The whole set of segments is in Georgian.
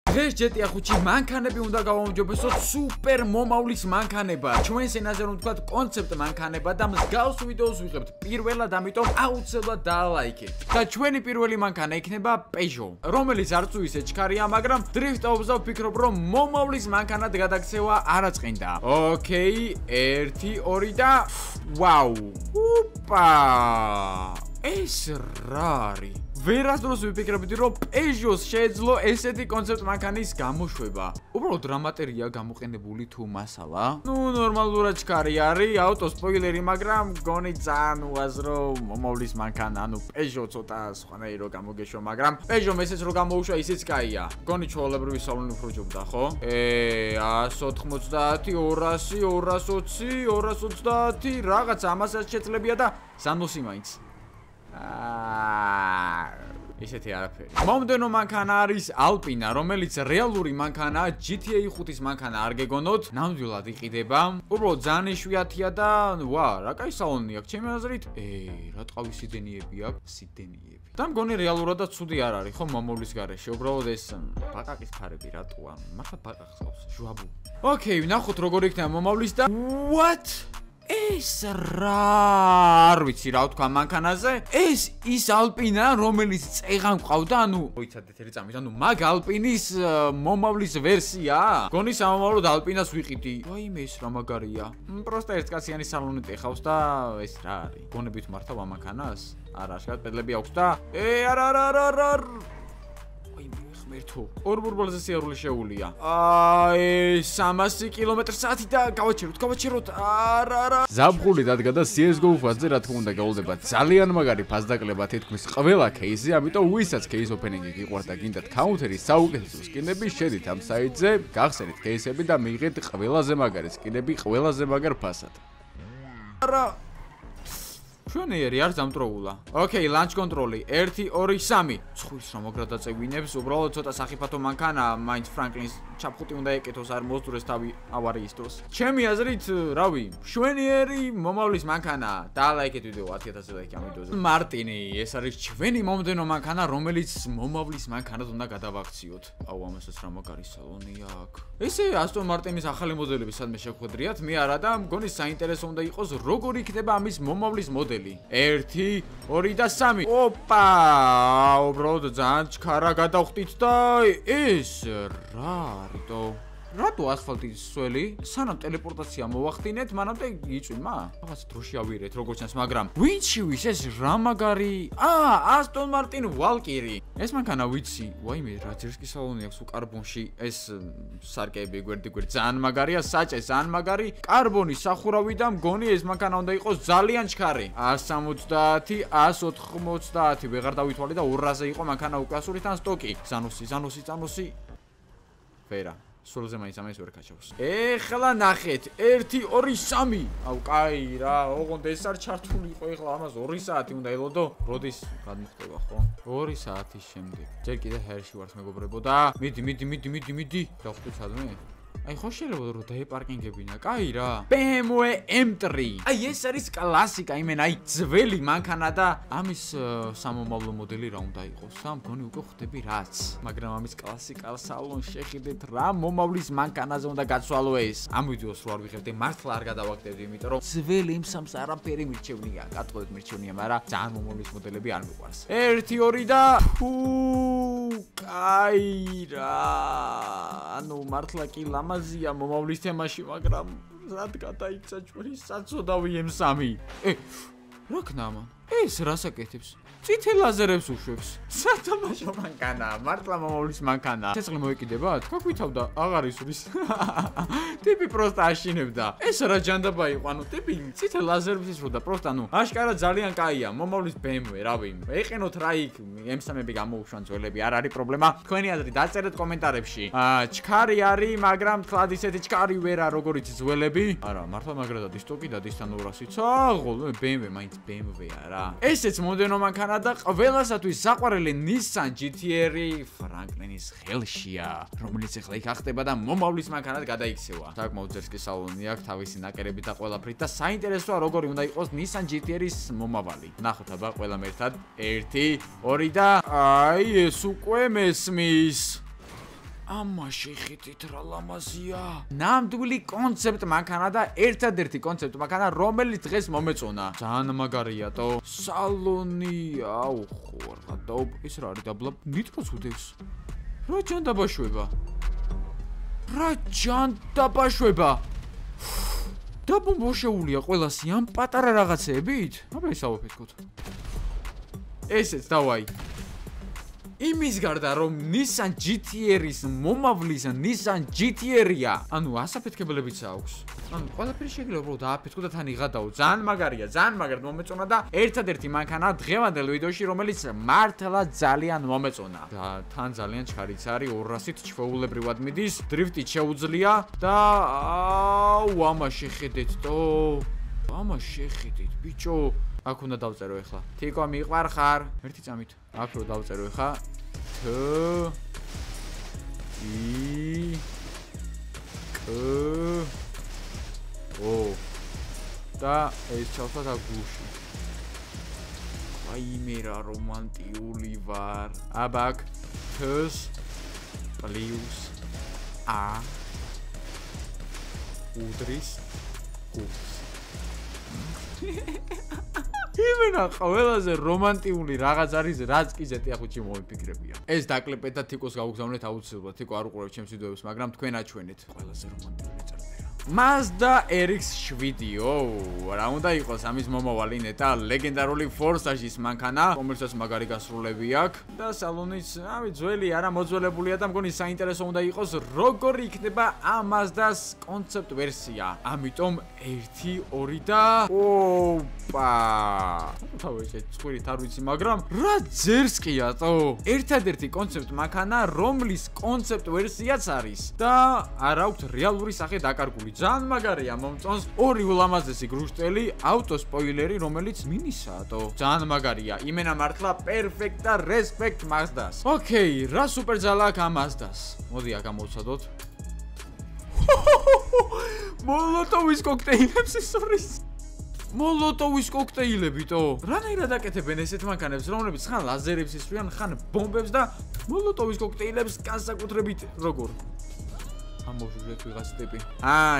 დღეს ჯეტია ხუთი მანქანები უნდა გავამოჯობესოთ სუპერ მომავლის მანქანება. ჩვენს ენაზე რომ ვთქვათ კონცეპტ მანქანება და მსგავს ვიდეოს ვიღებთ პირველად, ამიტომ აუცილებლად დაალაიქეთ. და ჩვენი პირველი მანქანა იქნება Peugeot, რომელიც არც ისე ჩქარია, მაგრამ დრიფტობს და ვფიქრობ, რომ მომავლის მანქანად გადაქცევა არ აწყინდა. ოკეი, 1 2 და ვაუ. ოპა! ეს რა არის? ვერასდროს ვიფიქრებდი, რომ Peugeot-ს შეეძლო ესეთი კონცეპტ მანქანის გამოშვება. უბრალოდ რა მატერია გამოყენებული თუ მასალა? ნორმალურად ჩქარი არის, აუტო სპოილერი, მაგრამ გონი ძალიან უაზრო მომავლის მანქანა, Peugeot ცოტა სხვანაირი რო გამოგეშვა, მაგრამ Peugeot-ს ესეც რო გამოუშვა, ისიც კაია. გონი ჩვეულებრივი სალონი უფრო ჯობდა, ხო? 190, 200, 220, 230, რაღაც ამასაც შეძლებია და ზანოსი მაინც. ისეთი არაფერი. მომდენო მანქანა არის Alpina, რომელიც რეალური მანქანაა, GTA 5-ის მანქანა არ გეგონოთ, ნამდვილად იყიდება. უბრალოდ ძალიან იშვიათია და ვა, რა კაი სალონი აქვს, ჩემი აზრით. რა ტყავის სიდენიები აქვს, სიდენიები. და მგონი რეალურადაც ცუდი არ არის, ხო, მომავლის გარეშე. უბრალოდ ეს ბაკაკის ფარები რატოა? მართლა ბაკაკს ყავს, ჟვაბუ. ოკეი, ვნახოთ როგორ იქნება მომავლის და what? ეს რა არ ვიცი რა ვთქვა მანქანაზე. ეს ის Alpina, რომელიც წეღან ყავდა, მოიცადეთ ერთი წამით, მაგ Alpinis მომავლის ვერსია. გონი სამომავლოდ Alpinas ვიყიდი. ვაიმე ეს რა მაგარია. პროსტა ერთკაციანი სალონი ტეხავს და ეს რა არის? გონებით მართავ ამ მანქანას? არა, შეგად პედლები აქვს და არა. მერთო ორ ბურბალზე სიარული შეუულია. 300 კმ/სთ და გავაჩეროთ. არა. ზაფხული დადგა და CS:GO ფაზზე რა თქმა უნდა გაულდება ძალიან მაგარი ფაზდაკლება თითქმის ყველა кейსზე, ამიტომ ვისაც кейს ოპენინგი გიყვართ და გინდათ კაუნტერის საუკეთესო სკინები, შედით ამ საიტზე, გახსენით кейსები და მიიღეთ ყველაზე მაგარი სკინები ყველაზე მაგარ ფასად. არა. ჩვენიერი არ დამტროულა. ოკეი, launch control-ი 1 2 3. ცხვის რა მაგრად აწევინებს, უბრალოდ ცოტა სახიფათო მანქანა, მაინც Franklin-ს ჩაფხუტი უნდა ეკეთოს, არ მოსდურეს თავი ავარიის დროს. ჩემი აზრით, რავი, ჩვენიერი მომავლის მანქანა. დაალაიქეთ ვიდეო 10000 ლაიქი ამ ვიდეოზე. მარტინი, ეს არის ჩვენი მომდენო მანქანა, რომელიც მომავლის მანქანად უნდა გადავაქციოთ. აუ, ამასაც რა მაგარი სალონი აქვს. ესე Aston Martin-ის ახალი მოდელები სადმე შეგხვედრიათ, მე არა და მგონი საინტერესო უნდა იყოს, როგორ იქნება ამის მომავლის მოდელი. 1 2 და 3. ოპა! უბრალოდ ძალიან ჩქარა გადავხტით და ეს რა არისო? რატო ასფალტის სველი? სანამ ტელეპორტაცია მოვახდინეთ, მანამდე იწვიმა? რაღაც დროში ავირეთ, როგორც ჩანს, მაგრამ ვინჩივის ეს რა მაგარი? Aston Martin Valkyrie. ეს მანქანა ვიცი, ვაიმე რა ჯერსკი სალონი აქვს უკარბონში, ეს სარკეები გვერდი ძალიან მაგარია, საჭე ძალიან მაგარი, კარბონი სახურავი და მგონი ეს მანქანა უნდა იყოს ძალიან ჩქარი. 170, 190, ვეღარ დავითვალე და 200-ზე იყო მანქანა უკვე ასურიდან სტოკი. ზანოსი. ფერა. სულზე მაინც ამას ვერ კაჩავს. ეხლა ნახეთ 1 2 3. აუ კაი რა, ოღონდ ეს არ ჩართული იყო, ეხლა ამას 2 საათი უნდა ელოდო. როდის გადმოხდება ხო? 2 საათის შემდეგ. ჯერ კიდე ჰერში ვართ მეგობრებო და მიდი. დავხვდით სადმე? აი ხო შეიძლება რომ დაეპარკინგებინა, კაი რა. BMW M3. აი ეს არის კლასიკა, იმენ აი ძველი მანქანა და ამის სამომავლო მოდელი რა უნდა იყოს? მგონი უკვე ხვდები რაც. მაგრამ ამის კლასიკალ სალონს შეხედეთ რა მომავლის მანქანაზე უნდა გაცვალო ეს. ამ ვიდეოს რო არ ვიღებდი, მართლა არ გადავაგდებდი, იმიტომ რომ ძველი M3-ს არაფერი მირჩევნია, გატყობთ მირჩევნია, მაგრამ ძალიან მომავლის მოდელები არ მიყვარს. 1 2 და კაი რა. მართლა კი ლამაზია მომავლის თემაში, მაგრამ რად გადაიქცა ჩვენი საწოდავი M3? რა ქნამა? ეს რას აკეთებს? წითელ ლაზერებს უშვებს. სათამაშო მანქანა, მართლა მომავლის მანქანა. ცეცხლი მოეკიდებათ? გაგვითავდა, აღარ ისვრის. ტიპი პროსტა აშინებდა. ეს რა ჯანდაბა იყო, ტიპი წითელ ლაზერებს ისვროდა, პროსტა აშკარა ძალიან კაია, მომავლის BMW, რავი. ეყენოთ რა იქ, M3-ები გამოუშვან ძველები, არ არის პრობლემა. თქვენი აზრი დაწერეთ კომენტარებში. ჩქარი არის, მაგრამ თლად ისეთი ჩქარი ვერა, როგორიც ძველები. არა, მართლა მაგრადა დისტოკი და დისთან 200-იც. აღო, BMW, მაინც BMW-ა რა. ესეც მომდენო მანქანა და ყველასათვის საყვარელი Nissan GT-R Franklin-ის ხელშია, რომელიც ახლა იქ ახტება და მომავლის მანქანად გადაიქცევა. საკმაოდ ძერსკი სალონი აქვს, თავისი ნაკერებით და ყველაფრით და საინტერესოა როგორი უნდა იყოს Nissan GT-R-ის მომავალი. ნახოთ აბა ყველამ ერთად. 1 2 და აი ეს უკვე მესმის. ამაში ხითით რა ლამაზია. ნამდვილი კონცეპტ მანქანა და ერთადერთი კონცეპტ მანქანა, რომელიც დღეს მომეწონა. ძალიან მაგარიატო. სალონი, აუ ხო, რა დაუბ, ის რა არის დაბლა? ნიტროს უდევს. რა ჯანდაბაშვება? რა ჯანდაბაშვება? დაბომბოშეულია ყველასი ამ პატარა რაღაცეებით? აბა ისაუბრეთ. ესეც დავაი. იმის გარდა რომ Nissan GT-R-ის მომავლის Nissan GT-R-ია, ანუ ასაფეთქებლებიც აქვს. ანუ ყველაფერი შეიძლება უბრალოდ დააფეთქო და თან იღადაო. ძალიან მაგარია, ძალიან მაგარ მომეწონა და ერთადერთი მანქანა დღევანდელ ვიდეოში, რომელიც მართლა ძალიან მომეწონა. და თან ძალიან ჩხარიც არის, 200-ით ჩვეულებრივად მიდის, დრიფტით შეუძლია და აუ, ამაში ხედეთ თო. ამაში ხედეთ, ბიჭო. აქ უნდა დავწერო ახლა. თიკო მიყვარხარ. ერთი წამით. აქ რო დავწერო ახლა. T I K O და ეს ჩავსვათ აქ გუში. აი მე რა რომანტიული ვარ. აბაკ T plus A უდრის გუს. იმენა ყველაზე რომანტიული რაღაც არის, რაც კი ზეთი ახუჩი მომიფიქრებია. ეს დაკლიპეთ და თიკოს გავუგზავნეთ აუცილებლად. თიკო არ უყურებს ჩემს ვიდეოებს, მაგრამ თქვენ აჩვენეთ. ყველაზე რომანტიული წერტია. Mazda RX-7-ო, რა უნდა იყოს ამის მომავალი ნეტა, ლეგენდარული ფორსაჟის მანქანა, რომელსაც მაგარი გასრულები აქვს და სალონიც, ამი ძველი არა მოძველებულია და მგონი საინტერესო უნდა იყოს, როგორი იქნება ამ Mazda-ს კონცეპტ ვერსია. ამიტომ 1, 2 და ოპა. თავში წვირით არ ვიცი, მაგრამ რა ძერსკია თო? ერთადერთი კონცეპტ მანქანა, რომლის კონცეპტ ვერსიაც არის და არ აქვს რეალური სახე დაკარგული. ძალიან მაგარია მომწონს. ორი ულამაზესი გრუშტელი, ავტო სპოილერი, რომელიც მინისაა თო. ძალიან მაგარია. იმენა მართლა პერფექტ და რესპექტ Mazda-ს. ოკეი, რა სუპერძალა აქვს ამ Mazda-ს? მოდი აქ გამოვცადოთ. მოლოტოვის კოქტეილებს ისურის. მოლოტოვის კოქტეილები თო. რანაირად აკეთებენ ესეთ მანქანებს, რომლებიც ხან ლაზერებს ისვრიან, ხან ბომბებს და მოლოტოვის კოქტეილებს განსაკუთრებით როგორ? ამოვჟურეთ ვიღაც ტიპი.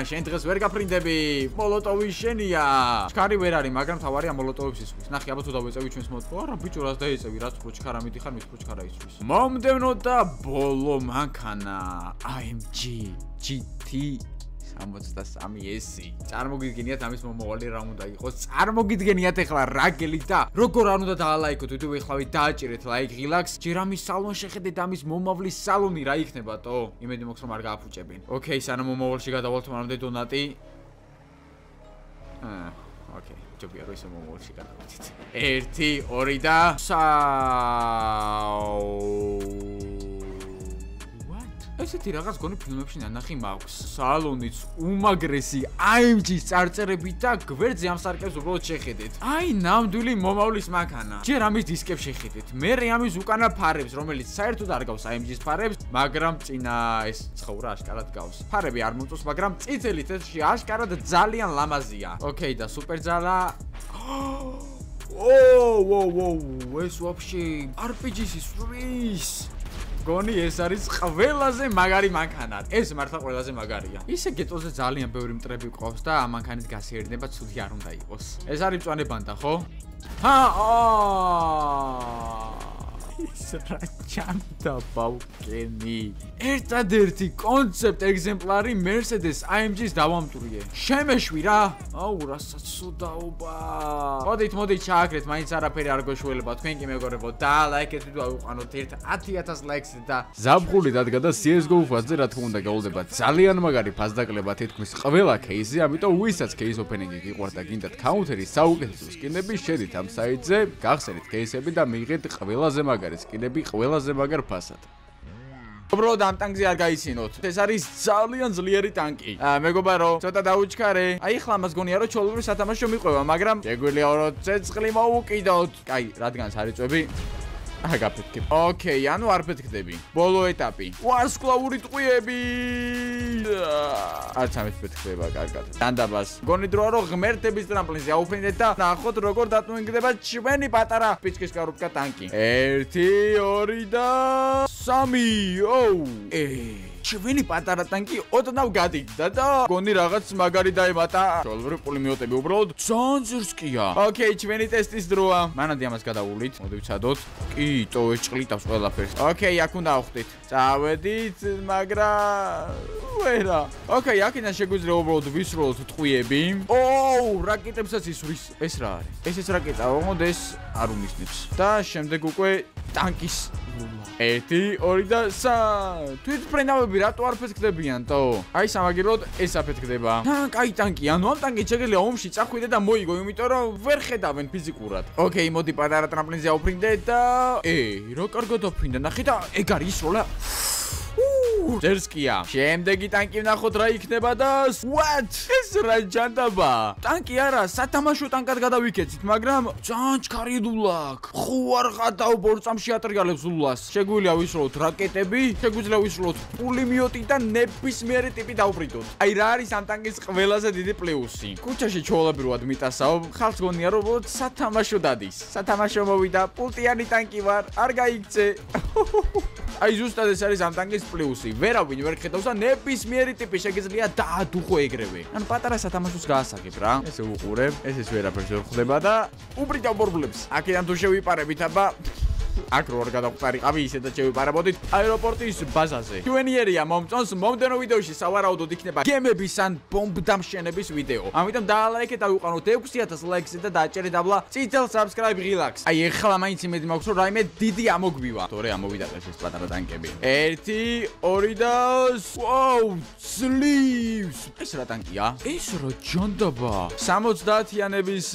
შენ დღეს ვერ გაფრინდები. მოლოტოვი შენია. ჩქარი ვერ არის, მაგრამ თავარია მოლოტოვებს ისვრის. ნახე, აბა თუ დავეწევი ჩვენს მოტო. არა, ბიჭო, რას დაეწევი? რაც უფრო ჩქარა მიდიხარ, მით უფრო ჩქარა ისვრის. მომდევნო და ბოლო მანქანა AMG GT 63S. წარმოგიდგენიათ ამის მომავალი რა უნდა იყოს. წარმოგიდგენიათ ახლა რა გელით და როგორ არ უნდა დაალაიქოთ ვიდეო ეხლავით დააჭირეთ ლაიქ ღილაკს. ჯერ ამის სალონ შეხედეთ ამის მომავლის სალონი რა იქნება თო. იმედი მოქვს რომ არ გააფუჭებინ. ოკეი, სანამ მომავალში გადავალთ მანამდე დონატი. ოკეი, ჯობია რომ ისე მომავალში გადავიდეთ. 1, 2 და ესეთი რაღაც გონი ფილმებში ნანახი მაქვს. სალონიც უმაგრესი AMG-ს წარწერებით და გვერდზე ამ სარკებს უბრალოდ შეხედეთ. აი ნამდვილი მომავლის მანქანა. ჯერ ამის დისკებს შეხედეთ. მერე ამის უკანა ფარებს, რომელიც საერთოდ არ გავს AMG-ს ფარებს, მაგრამ წინა ეს ცხოვრა აშკარად გავს. ფარები არ მომწონს, მაგრამ წითელი თეთრში აშკარად ძალიან ლამაზია. ოკეი და სუპერძალა. ეს ვაფშე RPG-ს ისვრის. გონი ეს არის ყველაზე მაგარი მანქანა. ეს მართლა ყველაზე მაგარია. ისე გეტოზე ძალიან ბევრი მტრები გვყავს და ამ მანქანით გასიერდება ცუდი არ უნდა იყოს. ეს არის მწვანე ბანდა, ხო? ის რა ჩანდა ბაუკენი. ერთადერთი კონცეპტ ეგზემპლარი Mercedes AMG-ს დავამტვრიე. შემეშვი რა. აუ, რასაც სუდაობა. მოდით ჩააკრეთ, მაინც არაფერი არ გოშველება. თქვენ კი მეგობრებო, დაალაიქეთ ვიდეო, ავიყვანოთ 10,000 ლაიქს და ზაფხული დადგა და CS:GO ფაზზე რა თქმა უნდა გაულდება. ძალიან მაგარი ფაზდაკლება თითქმის ყველა кейსზე, ამიტომ ვისაც кейს ოპენინგი გიყვარდა გინდათ კაუნტერი საუკეთესო სკინები, შედით ამ საიტზე, გახსენეთ кейსები და მიიღეთ ყველაზე მაგარი სკინები ყველაზე მაგარ ფასად. უბრალოდ ამ ტანკზე არ გაიცინოთ. ეს არის ძალიან ძლიერი ტანკი. მეგობარო, ცოტა დაუჩქარე. აი ხლა მას გონია რომ ჩოლური სათამაშო მიყვება, მაგრამ შეგვიძლია რომ ცეცხლი მოუკიდოთ. კაი, რადგანაც არ იწვევი. გაფეთქებ. ოკეი, ანუ არ ფეთქდები. ბოლო ეტაპი. ვარსკვლავური ტყვიები. არც ამით ფეთქდება კარგად. დანდაბას. გონი დროა რომ ღმერთების ტრამპლინზე აუფრინდეთ და ნახოთ როგორ დატვინგდება ჩვენი პატარა პიჩკის კარუბკა ტანკი. 1 2 და 3. ოუ. ჩვენი პატარა ტანკი ოდნავ გადიდგა და გონი რაღაც მაგარი დაემატა. ჩოლვერი პულიმიოტები უბრალოდ ძალიან ზრსკია. ოკეი, ჩვენი ტესტის დროა. მანამდე ამას გადავულით. მოდი ვიცადოთ. კი, ტოვე ჭყლიტავს ყველაფერს. ოკეი, აქ უნდა ავხდით. წავედით, მაგრამ ვერა. ოკეი, აქედან შეგვიძლია უბრალოდ ვისროლოთ ტყვიები. ოუ, რაკეტებსაც ისვრის. ეს რა არის? ესეც რაკეტაა, ოღონდ ეს არ უმისნებს. და შემდეგ უკვე ტანკის 1 2 და 3. თვითმფრინავები რატო არ ფეთქდებიან თო? აი სამაგიეროდ ეს აფეთქდება. კაი ტანკი, ანუ ამ ტანკით შეგიძლია ომში წახვიდე და მოიგო, იმიტომ რომ ვერ ხედავენ ფიზიკურად. ოკეი, მოდი პატარა ტრამპლინზე ავფრინდეთ და რა კარგად ავფრინდა. ნახე და ეგ არის ისროლა. ზერსკია. შემდეგი ტანკი ვნახოთ რა იქნება და what? ეს რა ჯანდაბა? ტანკი არა, სათამაშო ტანკად გადავიქეცით, მაგრამ ძალიან ჩქარი დულაკ. ხო არ ხატავ ბორწამში ატრიალებს დულას. შეგვიძლია ვისროლოთ რაკეტები, შეგვიძლია ვისროლოთ პულიმიოტი და ნებისმიერი ტიპი დავფრინდოთ. აი რა არის ამ ტანკის ყველაზე დიდი პლუსი? ქუჩაში ჩვეულებრივად მიტასავ, ხალხს გონია რომ სათამაშო დადის. სათამაშო მოვიდა, პულტიანი ტანკი ვარ, არ გაიქცე. აი ზუსტად ეს არის ამ ტანკის პლუსი. ვერავინ ვერ ხედავს და ნებისმიერი ტიპი შეგიძლია დაადუხო ეგრევე. ანუ პატარა სათამაშოს გაასაღებ რა. ესე უყურებ, ეს ვერაფერს ვერ ხვდება და უბრალოდ ბორბლებს. აქედან თუ შევიპარებით, აბა აქ რო არ გადაყვარიყავი ისედაც შევიპარებოდით აეროპორტის ბაზაზე. Q&A-ია მომწონს, მომდენო ვიდეოში სავარაუდოდ იქნება გემების ან ბომბდამშენების ვიდეო. ამიტომ დაალაიქეთ, ავიყვანოთ 6000 ლაიქს და დააჭერეთ აბლა წითელ subscribe ღილაკს. აი ეხლა მაინც იმედი მაქვს რომ რაიმე დიდი ამოგვივა. თორე ამოვიდა ეს პატარა ტანკები. 1 2 და ვაუ, sleeves. ეს რა ტანკია? ეს რა ჯანდაბა. 70-იანების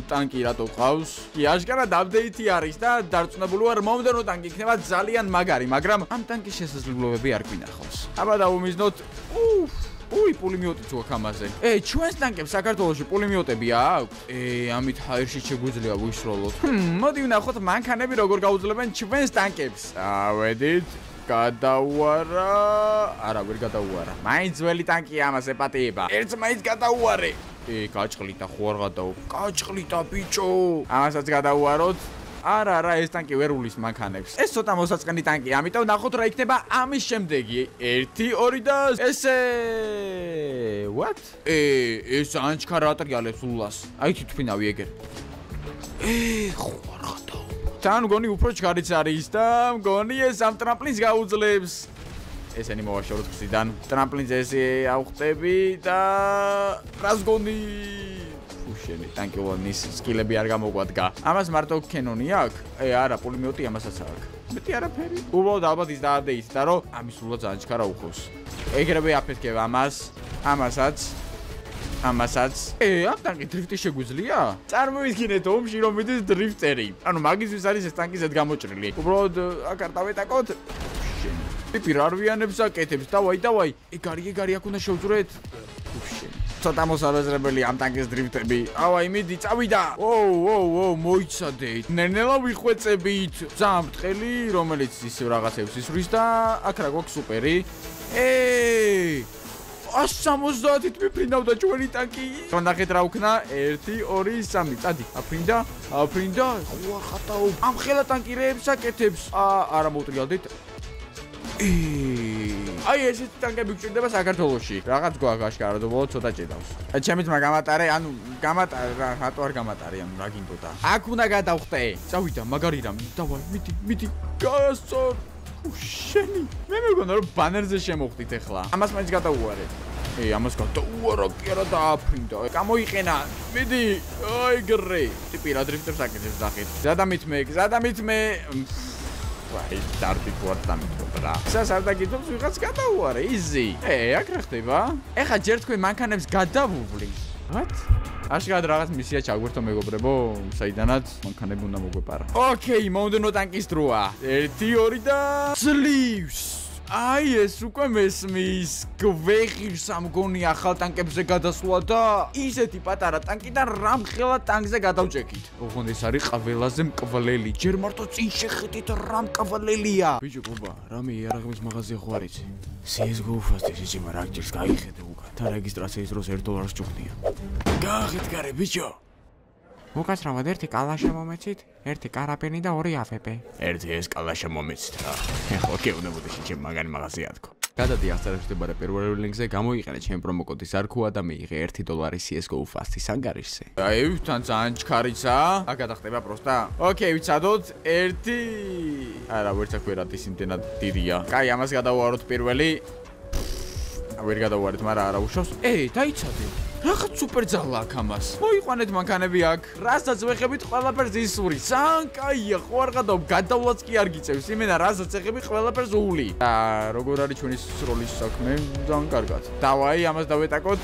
ტანკი რატო ყავს? კი, აშკარად აპდეითი არის და დარწმუნებული ვარ მომდენო ტანკი იქნება ძალიან მაგარი, მაგრამ ამ ტანკის შესაძლებლობები არ გვინახავს. აბა დავუმიზნოთ. უი, პულიმიოტი თუ აქ ამაზე. ჩვენს ტანკებს საქართველოში პულიმიოტები აქვს? ამით ჰაერში შეგვიძლია ვისროლოთ. მოდი ვნახოთ მანქანები როგორ გაუძლებენ ჩვენს ტანკებს. ავედით. გადაუარა. არა, ვერ გადაუარა. მაინც ძველი ტანკია, ამას ეპატიება. ერთს მაინც გადაუარე. გაჭყლიტა ხო არ გადაუ. გაჭყლიტა ბიჭო. ამასაც გადაუაროთ. არა, ეს ტანკი ვერ ულის მანქანებს. ეს ცოტა მოსაწყენი ტანკია, ამიტომ ნახოთ რა იქნება ამის შემდეგი. 1 2 და ესე. What? ეს ანჩქარა ატრიალებს ულას. აი თვითფრინავი ეგერ. ხო არ ხატავ. თან გონი უფრო ჩქარიც არის და მგონი ეს ამ ტრამპლინს გაუძლებს. ესენი მოვაშოროთ გზიდან. ტრამპლინზე ესე ავხტები და რას გონი? შენი ტანკოვანის სკილები არ გამოგვადგა. ამას მარტო კენონი აქვს? არა, პულიმიოტი ამასაც აქვს. მეტი არაფერი. უბრალოდ ალბათ ის დაადეით და რომ ამის სულად ძალიან ჩქარა უხოს. ეგრევე აფეთქებ ამას, ამასაც. ამ ტანკი დრიფტი შეგვიძლია? წარმოიდგინეთ ომში რომ მიდის დრიფტერი. ანუ მაგისთვის არის ეს ტანკი ზედ გამოჭრილი. უბრალოდ აქ არ დავეტაკოთ. შენი. ტიპი რა არვიანებს აკეთებს? დავაი. ეგარი აქ უნდა შევძვრეთ. ცოტა მოსალოდნელი ამ ტანკის დრიფტები. ავაი, მიდი, წავიდა. ოუ, მოიცადეთ. ნერნელა ვიხვეწებით. ძალიან ბრტყელი, რომელიც ისევ რაღაცებს ისვრის და აქ რა გვაქვს სუპერი. 170-ით მიფრინავდა ჩვენი ტანკი. ნახეთ რა უქნა. 1 2 3. წადი. აფრინდა. ხო არ ხატაო. ამ ხელა ტანკირებს აკეთებს. არა მოუტრიალდით. აი ეს ტანკები გვჭირდება საქართველოში. რაღაც გვაქვს აშკარად, უბრალოდ ცოტა ჭირავს. ჩემი ძმა გამატარე, ანუ გამატარე რა, რატო არ გამატარე, ანუ რა გინდოდა. აქ უნდა გადავხტე. წავიდა, მაგარი რამე. დავაი, მიდი. გასწორ. შენი. მე მეგონა რომ ბანერზე შემოვხდით ახლა. ამას მაინც გადაუარე. ამას გადაუარა, კი არა დააფრინდა. გამოიყენა. მიდი. აი გრე. ტიპი რა დრიფტებს აკეთებს ნახეთ. ზადამით მე. აი, დარტი თუ არ დამიტყობ რა. სას არ დაგიწევს ვიღაც გადაუარე, easy. აქ რა ხდება? ეხა ჯერ თქვენ მანქანებს გადავუვლით. What? აშკარად რაღაც მისია ჩაგვერთო მეგობრებო, საიდანაც მანქანები უნდა მოგვეპარა. ოკეი, მომდენო ტანკის დროა. 1 2 და sleeves. აი ეს უკვე მესმის გვეხირს ამგონი ახალ ტანკებზე გადასვლა და ისეთი პატარა ტანკიდან რამხელა ტანკზე გადავჭეკით. ოღონდ ეს არის ყველაზე მკვლელი. ჯერ მარტო წინ შეხედით რა მკვლელია. ბიჭო გუბა, რამე იარაღების მაღაზია ხო არ იცი? CS:GO Fast-ის იჭიმა რა გჯერს გაიხედე უკან. და რეგისტრაციის დროს $1 ჭუხდია. გაახეთ გარე ბიჭო. უკაცრავად ერთი კალაშა მომეცით, ერთი კარაბინი და 2 AFP. ერთი ეს კალაშა მომეცით რა. ეხლა გეუბნებოდი ჩემ მაგარი მაღაზია თქო. გადადი აღწერებში მდებარე პირველ ლინკზე, გამოიყენე ჩემი პრომოკოდი SARKUA და მიიღე $1 CS:GO Fast-ის ანგარიშზე. აი, თან ძალიან ჩქარიცა. აქ გადახტება პროსტა. ოკეი, ვიცადოთ 1. არა, ვერც აქ ვერადის იმდენად დიდია. კაი, ამას გადავუაროთ პირველი. ვერ გადავუარეთ, მაგრამ არა უშავს. დაიცადე. Რაღაც სუპერ ძალა აქვს ამას. მოიყვანეთ მანქანები აქ. რასაც ვეხებით ყველაფერს ისური. ძალიან კაია, ხო არ გადავ გადავლაც კი არ გიწევს. იმენა რასაც ეხები ყველაფერს ული. და როგორ არის ჩვენი სროლის საქმე? ძალიან კარგად. დავაი, ამას დავეტაკოთ.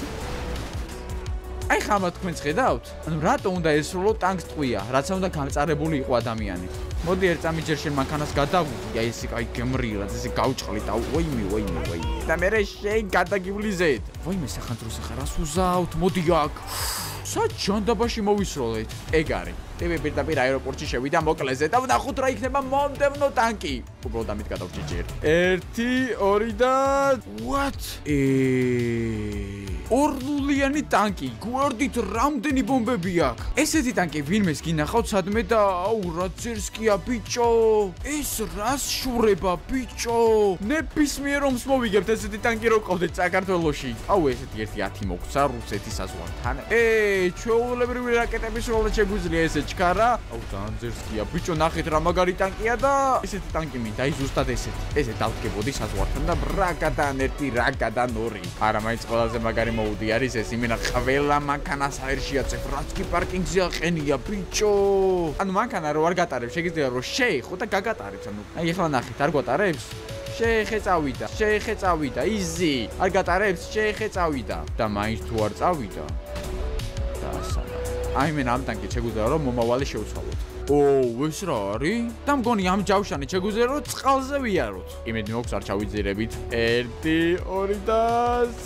აი ხამა თქვენს ხედავთ? ანუ რატო უნდა ესრულო ტანკს ტყვია, რაც უნდა გამწარებული იყო ადამიანი. მოდი ერთ წამიჯერ შენ მანქანას გადავუდი, აი ესე კაი გემრიელად, ესე გავჭყლი და ვაიმე. და მე შენ გადაგივლიზეთ. ვაიმე სახანძროს ახლა რას უზავთ? მოდი აქ. სად ჯანდაბაში მოვისროლეთ? ეგ არის. ტივი პირდაპირ აეროპორტში შევიდა მოკლეზე და ვნახოთ რა იქნება მომდევნო ტანკი. უბრალოდ ამით გადავჭი ჯერ. 1, 2 და what? ორლულიანი ტანკი. გვერდით რამდენი ბომბები აქვს? ესეთი ტანკი ვინმეს გინახავთ სადმე და აუ რა ძერსკია ბიჭო. ეს რას შურება ბიჭო? ნებისმიერ ომს მოვიგებთ ესეთი ტანკი რო ყავდეთ საქართველოში. აუ ესეთი ერთი 10 მოგცა რუსეთის საზღვართან. ჩვეულებრივი რაკეტების როლად შეგვიძლია ესე ჩქარა. აუ ძალიან ძერსკია ბიჭო, ნახეთ რა მაგარი ტანკია და ესეთი ტანკი მინდა, აი ზუსტად ესეთი. ესე დავდგებოდი საზღვართან და რაკადან 1, რაკადან 2. არა, მაინც ყველაზე მაგარი მოუდი არის ეს, იმენა ყველა მანქანას აერში აწევ, რაც კი პარკინგზე აყენია ბიჭო. ანუ მანქანა რო არ გატარებს, შეგიძლია რომ შეეხო და გაგატარებს. ანუ აი ახლა ნახეთ, არ გვატარებს? შეეხე წავიდა, იზი. არ გატარებს? შეეხე წავიდა. და მაინც თუ არ წავიდა. და ასაა. აი მე ამ ტანკით შეგვიძლია რომ მომავალი შევცვალოთ. ეს რა არის? და მგონი ამ ჯავშანით შეგვიძლია რომ წყალზე ვიაროთ. იმედი მოქვს არ ჩავიძირებით. 1, 2 და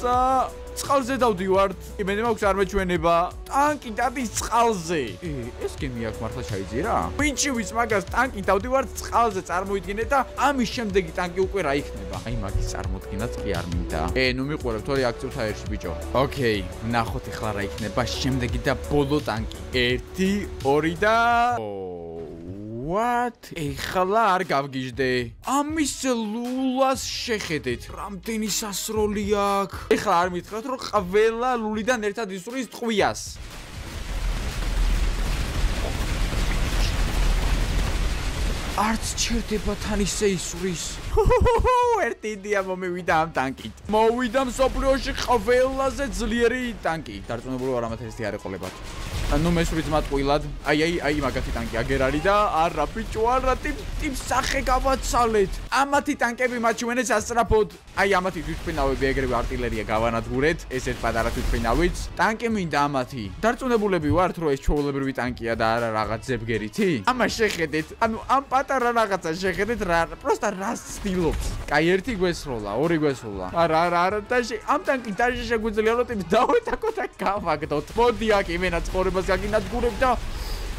3. წყალზე დავდივართ. იმედი მაქვს არ მეჩვენება. ტანკი დადის წყალზე. ეს გემი აქ მართლა ჩაიძირა? ვინჩივის მაგას ტანკი დავდივართ წყალზე, წარმოიდგინეთ და ამის შემდეგი ტანკი უკვე რა იქნება? აი მაგის წარმოდგენაც კი არ მინდა. ნუ მიყურებ თორე აქცევთ აერში ბიჭო. ოკეი, ნახოთ ახლა რა იქნება შემდეგი და ბოლო ტანკი. 1, 2 და what? ეხლა არ გავგიჟდე. ამის ლულას შეხედეთ. რამდენი სასროლი აქვს. ეხლა არ მითხრათ რომ ყველა ლულიდან ერთად ისურის ტყვიას. არც ჩერდება თან ისე ისურის. ერთი იდეა მომივიდა ამ ტანკით. მოვიდა მსოფლიოში ყველაზე ძლიერი ტანკი. დარწმუნებული ვარ ამათ ესეთი არ ეყოლებათ. ანუ მესვრით მატყვილად. აი მაგათი ტანკი აგერ არის და არა ბიჭო, არა ტიპ სახე გავაცალეთ. ამათი ტანკები მაჩვენეს ასწრაფოდ. აი ამათი თვითმფრინავები ეგრევე არტილერია გავანადგურეთ. ეს ერთ პატარა თვითმფრინავით. ტანკი მინდა ამათი. დარწმუნებულები ვართ რომ ეს ჩვეულებრივი ტანკია და არა რაღაც ზებგერითი? ამას შეხედეთ. ანუ ამ პატარა რაღაცას შეხედეთ რა, პროსტა რას ცდილობს. კაი ერთი გვესროლა, 2 გვესროლა. არა და ამ ტანკი დაჟე შეგვიძლია რომ ტიპ დავეტაკოთ და გავაგდოთ. მოდი აქ იმენა ცხოვრებას გაგინადგურებ და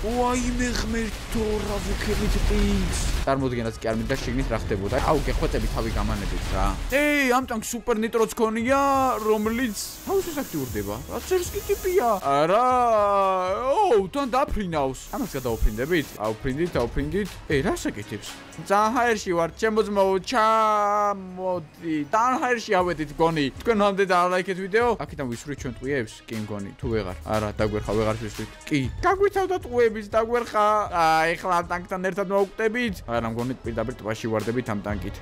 ვაიმე ღმერთო რა ვუქებით ტიპს. წარმოდგენაც კი არ მინდა შეგნით რა ხდებოდა. აუ გეხვეწები თავი გამანებით რა. ამ ტანკს სუპერ ნიტროც ქონია, რომელიც თავისას აქტიურდება. რა ცერსკი ტიპია. არა, თან დაფრინავს. ამას გადაუფრინდებით? ავფრინდით. რა საკეთებს? ძალიან ჰაერში ვარ, ჩემო ჩამოდი. ძალიან ჰაერში ავედით გონი. თქვენ მამდე დაალაიქეთ ვიდეო? აქედან ვისვრით ჩვენ ტყვიებს? კი მგონი, თუ ვეღარ. არა, დაგვერხა, ვეღარ ვისვრით. კი. გაგვიცავდა ტყვიების, დაგვერხა. ეხლა ამ ტანკთან ერთად მოვკვდებით. არა, მგონი პირდაპირ ტბაში ვარდებით ამ ტანკით.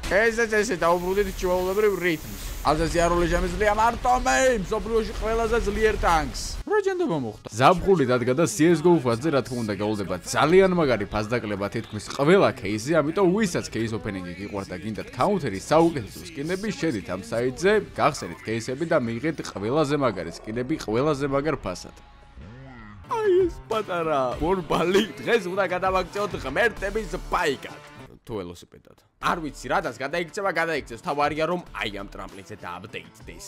ესე დაუბრუნდით ჩვეულებრივ რითმს. აზაზე აროლე შემიძლია მარტო მე მსოფლიოში ყველაზე ძლიერ ტანკს. რა ჯანდაბა მოხდა? ზაფხული დადგა და CS:GO Fast-ზე რა თქმა უნდა გაულდება ძალიან მაგარი ფასდაკლება თითქმის ყველა кейსზე, ამიტომ ვისაც кейს ოპენინგი გიყვარდა გინდათ კაუნტერის საუკეთესო სკინები, შედით ამ საიტზე, გახსენით кейსები და მიიღეთ ყველაზე მაგარი სკინები ყველაზე მაგარ ფასად. აი ეს პატარა ბორბალი დღეს უნდა გადავაქცევთ ღმერთების ბაიკად. თუ ველოსიპედად. არ ვიცი, რადაც გადაიქცეს, თავარია რომ აი ამ ტრამპლინზე დააპდეიტდეს.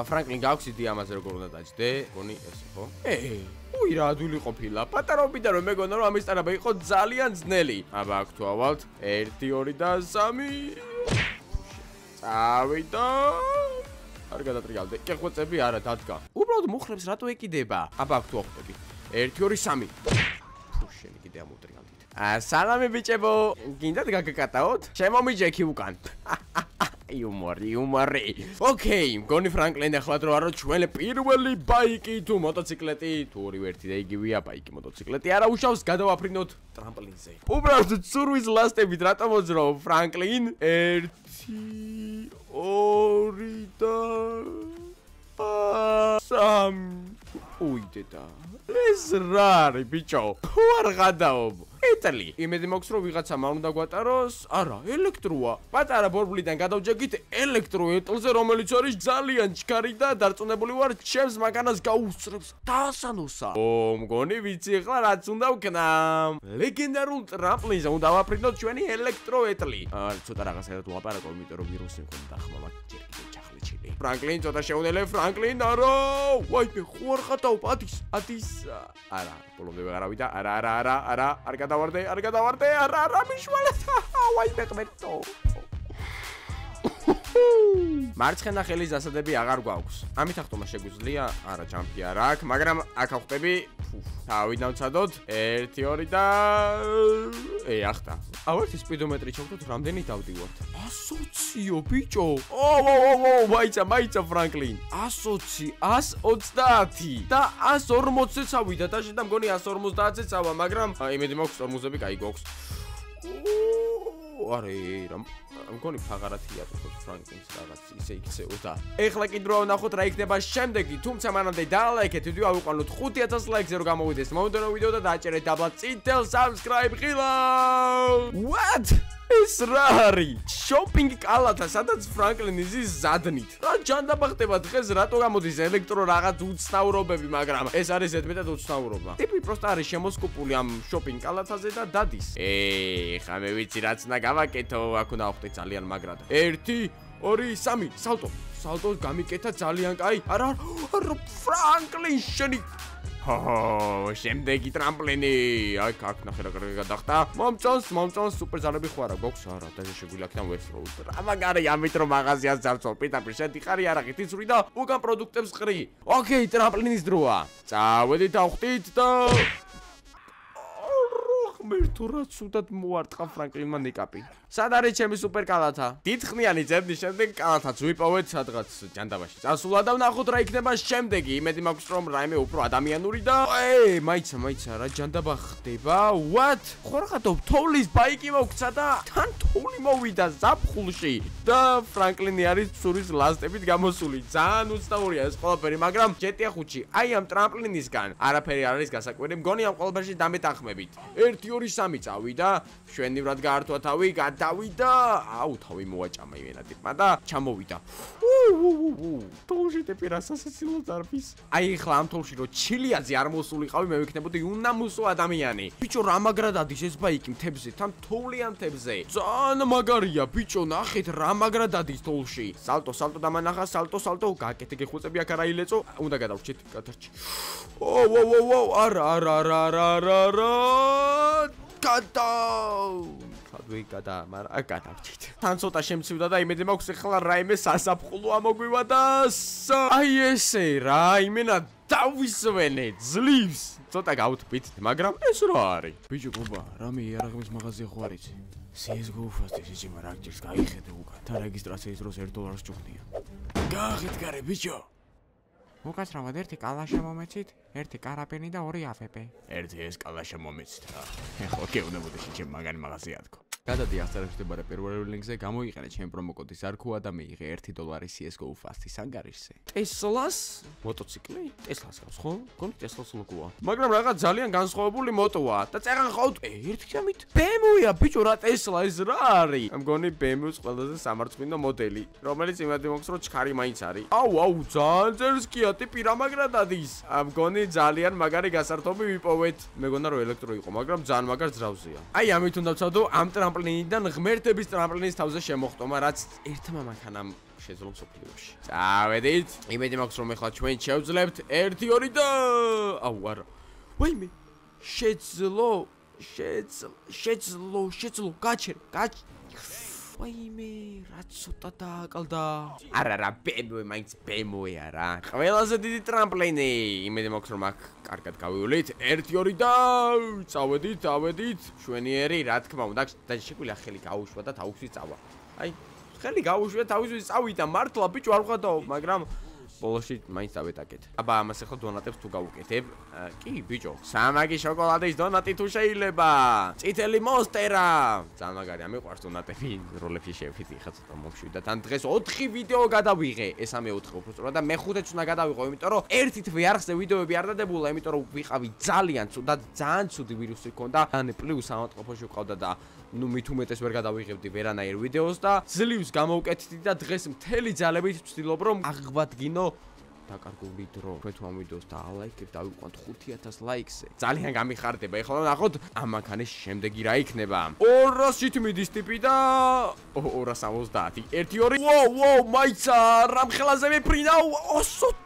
ფრანკლინ გაქვს იდეა ამაზე როგორ უნდა დაჯდე? გონი ესე ხო? უი რა ადვილი ყოფილა. პატარობიდან რომ მეგონა რომ ამის ტარაბა იყო ძალიან ძნელი. აბა აქ თუ ავალთ 1 2 და 3. წავიდა. არ გადატრიალდე. კეხვეწები არა დადგა. უბრალოდ მუხრებს რატო ეკიდება? აბა აქ თუ ახვდები. 1 2 3. შენი კიდე ამოტრიალდით. სალამი ბიჭებო, გინდათ გაგაკატაოთ? შემომიჯექი უკან. იუმორი. ოკეი, მგონი ფრანკლინ ახლა რო არო ჩვენ პირველი ბაიკი თუ მოტოციკლეტი, თუ ორივე ერთი და იგივეა ბაიკი, მოტოციკლეტი არა უშავს გადავაფრინოთ ტრამპლინზე. უბრალოდ ცურვის ლასტებით რატომ მოძრაო ფრანკლინ? 1 2 და 3. უიდედა. ეს რა არის ბიჭო? ხო არ გადაობ. ეტალი. იმედი მაქვს რომ ვიღაცა მან უნდა გვატაროს. არა, ელექტროა. პატარა ბორბლიდან გადავჯეგით ელექტრო ეტლზე, რომელიც არის ძალიან ჩქარი და დარწმუნებული ვარ, ჩემს მანქანას გაუსწრებს დაასანოსა. მგონი ვიცი ახლა რაც უნდა ვქნამ. ლეგენდარულ ტრამპლინზე უნდა ვაფრინოთ ჩვენი ელექტრო ეტლი. ცოტა რაღაცა ლაპარაკობ, იმიტომ რომ ვირუსი მქონდა დახმა, მაგ ჯერ კიდევ ჩახლეჩილი. ფრანკლინ ცოტა შეუნელე, ფრანკლინ არა. ვაიმე, ხო არ ხატავ ადის. არა, ბოლომდე ვეღარ ავიდა. არა, არ გადავარდე, არა, მიშვალეთ. ვაიმე ღმერთო. მარცხენა ხელის დასადები აღარ გვაქვს. ამით ახტომა შეგვიძლია, არა, ჯამპი არა აქვს, მაგრამ აქ ახვდები. თავი დავცადოთ. 1 2 და ახტა. ავერტი სპიდომეტრი ჩავდოთ, რამდენი დავდივართ? 120-ო ბიჭო. მაიცა ფრანკლინ. 120, 130 და 140-ზე წავიდა და შენ მგონი 150-ზე წავა, მაგრამ იმედი მაქვს 40-ები კაი გვაქვს. არა, მგონი ფაღარათია თუ ფრანკლინს რაღაც ისე იქცეო და ეხლა კი დრო ვნახოთ რა იქნება შემდეგი, თუმცა მანამდე დაალაიქეთ ვიდეო, ავიყვანოთ 5000 ლაიქზე რომ გამოვიდეს მომდევნო ვიდეო და დააჭერეთ დაბლა წითელ subscribe ღილავ. What? ეს რა არის? შოპინგი კალათა, სადაც ფრანკლინ იზის ზადნით. რა ჯანდაბა ხდება დღეს, რატო გამოდის ელექტრო რაღაც უცნაურობები, მაგრამ ეს არის ზედმეტად უცნაურობა. ტიპი პროსტა არის შემოსკუპული ამ შოპინგ კალათაზე და დადის. ხა მე ვიცი რაც უნდა გავაკეთო, აქ უნდა ავხდე ძალიან მაგრად. 1 2 3 სალტო გამიკეთა ძალიან კაი. არა, ფრანკლინ შენი შემდეგი ტრამპლინი. აქ ნახე რა კარგი გადახტა. მომწონს სუპერ ზარები ხო არა გვაქვს? არა, და შეგვიძლია ვესროულ. რა მაგარი ამით რომ მაღაზიას ძარცვალ პირდაპირ შედიხარი არაღით იცური და უკან პროდუქტებს ყრი. ოკეი, ტრამპლინის დროა. წავედით ავხდით და მერტო რა ცუდად მოარტყა ფრანკლინმა ნიკაპი. სად არის ჩემი სუპერ კალათა? დიდხნიანი ძებნის შემდეგ კალათაც ვიპოვეთ სადღაც ჯანდაბაში. წასულა და ვნახოთ რა იქნება შემდეგი. იმედი მაქვს რომ რაიმე უფრო ადამიანური და მაიცა რა ჯანდაბა ხდება? What? ხო რაღაცა თოვლის ბაიკი მოგცა და თან თოვლი მოვიდა ზაფხულში და ფრანკლინი არის ცურის ლასტებით გამოსული. ძალიან უცნაურია ეს ყველაფერი, მაგრამ GTA 5-ში აი ამ ტრამპლინისგან არაფერი არ არის გასაკვირი. მგონი ამ ყველაფერში დამეთანხმებით. 1 2 3 წავიდა, შვენივრად გაართვა თავი, გადავიდა. თავი მოაჭამა იმენა ტიპმა და ჩამოვიდა. თოლში ტიპი რა სასაცილო ძარფის. აი ახლა ამ თოლში რო ჩილიაძე არ მოსულიყავი, მე ვიქნებოდი უნამუსო ადამიანი. ბიჭო რა მაგრად ადის ეს ბაიკი მთებზე, თან თოვლიან მთებზე. ძალიან მაგარია, ბიჭო ნახეთ რა მაგრად ადის თოლში. სალტო დამანახა, სალტო, გააკეთე გეხუწები აქ არა ილეწო, უნდა გადავრჩით, გადარჩი. არა. გადავრჩით. თან ცოტა შემცივდა და იმედი მაქვს ახლა რაიმე სასაფხულო ამოგვივა და აი ესე რა, იმენა დავისვენე ძლივს. ცოტა გავთბით, მაგრამ ეს რა არის? ბიჭო გობა, რამე იარაღების მაღაზია ხო არ იცი? CS:GO ფასტის იჭიმა რაგჯერს გაიხედე უკან. თან რეგისტრაციის დროს $1 ჭუხნია. გააღეთ გარე ბიჭო. უკაცრავად 1 კალაშა მომეცით, 1 კარაპენი და 2 აფეპე. 1 ეს კალაშა მომეცით რა. ხო, გეუბნებოდი ჩემ მაგარი მაღაზია თქო. გადადი აღწერებში მდებარე პირველ ლინკზე, გამოიყენე ჩემ პრომოკოდი SARKUA და მიიღე $1 CS:GO ფასტის ანგარიშზე. ტესლას მოტოციკლი? ტესლას გავს ხო? გონი ტესლას ლოგოა. მაგრამ რაღაც ძალიან განსხვავებული მოტოა და წერან ხავთ ერთგამით. BMW-ია ბიჭო, რა ტესლა ეს რა არის? მგონი BMW-ს ყველაზე სამარცხვინო მოდელი, რომელიც იმედი მაქვს რომ ჩქარი მაინც არის. ძალიან ძერსკია ტიპი რა მაგრად ადის. მგონი ძალიან მაგარი გასართობი ვიპოვეთ. მეგონა რომ ელექტრო იყო, მაგრამ ძალიან მაგარ ძრავზეა. აი ამით უნდა ვცადო ამ ტრამპლინიდან ღმერთების ტრამპლინის თავზე შემოხტომა, რაც ერთმა მანქანამ შეძლო მსოფლიოში. წავედით. იმედი მაქვს რომ ეხლა ჩვენ შევძლებთ 1 2 და აუ არა. ვაიმე. შეძლო. გაჩერ. ვაიმე, რა ცოტა დააკლდა. არა, BMW მაინც BMW არა. ყველაზე დიდი ტრამპლინი. იმედი მაქვს რომ აქ კარგად გავივლით. 1 2 და წავედით. შვენიერი, რა თქმა უნდა, და შეგვიძლია ხელი გაუშვა და თავისი წავა. აი, ხელი გაუშვე თავისი წავიდა მართლა ბიჭო არ ვხედავ, მაგრამ ბოლოში მაინც დავეტაკეთ. აბა ამას ახლა დონატებს თუ გავუკეთებ? კი, ბიჭო. სამაგი შოკოლადის დონატი თუ შეიძლება. წითელი მონსტერა. ძალიან მაგარი, ამიყვარს დონატები. როლებში შევფით ხა ცოტა მომშვიდა. თან დღეს 4 ვიდეო გადავიღე. ეს ამე 4 უბრალოდ და მე-5-ს უნდა გადავიღო, იმიტომ რომ ერთით ვიარხზე ვიდეოები არ დადებულა, იმიტომ რომ ვიყავი ძალიან ცუდი ვირუსი ჰქონდა. ან პლუს სამოწყოფოში ვყავდა და ნუ მით უმეტეს ვერ გადავიღებდი ვერანაირ ვიდეოს და ძლივს გამოვკეთდი და დღეს მთელი ძალებით ვცდილობ რომ აღვადგინო დაკარგული დრო. თქვენ თუ ამ ვიდეოს დაალაიქებთ, დავიყვანთ 5000 ლაიქზე. ძალიან გამიხარდება. ეხლა ნახოთ ამ მანქანის შემდეგი რა იქნება. 200-ით მიდის ტიპი და 270. 1 2 ვოუ, მაიცა, რამხელაზე მეფრინა 280.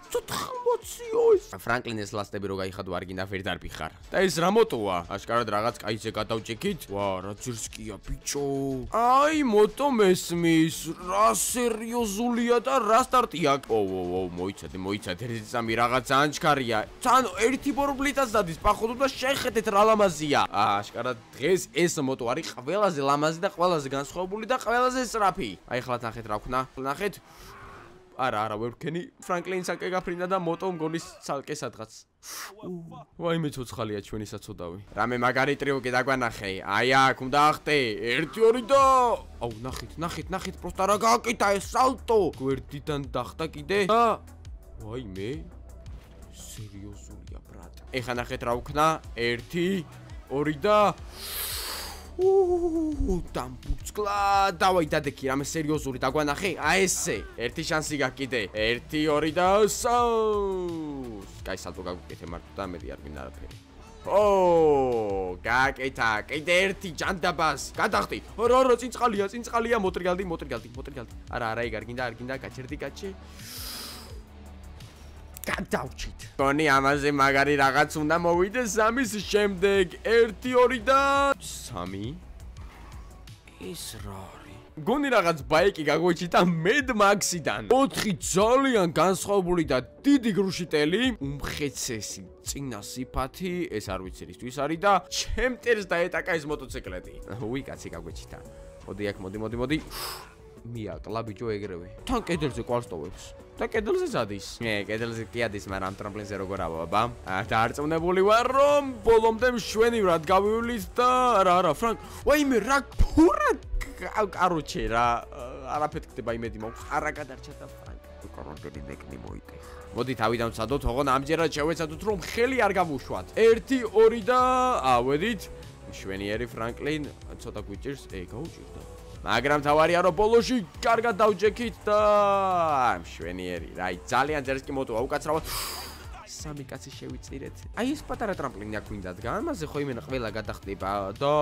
ფრანკლინის ლასტები რო გაიხადო არ გინდა ვერ დარბიხარ. და ეს რა მოტოა? აშკარად რაღაც კაიზე გადავჭიქით. ვა, რა ძირსკია ბიჭო. აი, მოტო მესმის. რა სერიოზულია და რა სტარტი აქვს. ო, მოიცადე, რიცამი რაღაც ძალიან ჩქარია. თან ერთი ბორბლიტაც დადის, პაходу და შეხედეთ რა ლამაზია. აშკარად დღეს ეს მოტო არის ყველაზე ლამაზი და ყველაზე განსხვავებული და ყველაზე სწრაფი. აი, ახლა ნახეთ რა ვქნა. ნახეთ. არა, ვერ ვქენი. ფრანკლინის აკე გაფრინდა და მოტო მგონის ცალკე სადღაც. ვაიმე ცოცხალია ჩვენი საცოდავი. რამე მაგარი ტრიუკი დაგვანახე. აი აქ უნდა ახტე. 1 2 და აუ ნახეთ, პროსტა რა გააკეთა ეს სალტო. გვერდიდან დახტა კიდე. ვაიმე. სერიოზულია, ბრატ. ეხა ნახეთ რა ვქნა. 1 2 და დამბუცკლა. დავაი დადექი, რამე სერიოზული დაგვანახე. აი ესე. ერთი შანსი გაქვს კიდე. 1 2 და 3. კაი სალტო გაგვიკეთე მარტო და მეტი არ მინდა არაფერი. გააკეთა. კიდე ერთი ჯანდაბას. გადახტი. რა, წინწყალია, მოტრიალდი. არა, ეგ არ გინდა, გაჩერდი. გადავჭით. გონი ამაზე მაგარი რაღაც უნდა მოვიდეს ამის შემდეგ 1 2 და 3. ეს რა არის? გონი რაღაც ბაიკი გაგვეჭიტა Mad Max-დან. 4 ძალიან განსხვავებული და დიდი გრუშიტელი, უმხეცესი წინა სიფათი, ეს არ ვიცი რისთვის არის და ჩემტერს დაეტაკა ეს მოტოციკლეტი. უი კაცი გაგვეჭიტა. მოდი აქ, მოდი. მიაკლა ბიჭო ეგრევე. თან კედელზე ყვალსტოვებს. და კედელზე ზადის. კედელზე კი ადის, მაგრამ ტრამპლინზე როგორ ავაბა? დარწმუნებული ვარ, რომ ბოლომდე მშვენივრად გავივლით და არა, ფრანკ. ვაიმე, რა ფურა. კაროჩე რა. არაფერი ხდება იმედი მაქვს. არა გადარჩა და ფრანკ. კარონტელი ნეკნი მოიტეხ. მოდი თავიდან ვცადოთ, ოღონ ამჯერად შევეცადოთ, რომ ხელი არ გავუშვათ. 1 2 და ავედით. მშვენიერი ფრანკლინ, ცოტა გვიჭირს, გაუჭირდა. მაგრამ თავარია რომ ბოლოში კარგად დავჯექით და მშვენიერი. რაი, ძალიან ძერსკი მოტოა უკაცრავად. 3 კაცი შევიწირეთ. აი ეს პატარა ტრამპლინი აქ გვინდა დგა. ამაზე ხო იმენა ყველა გადახტება და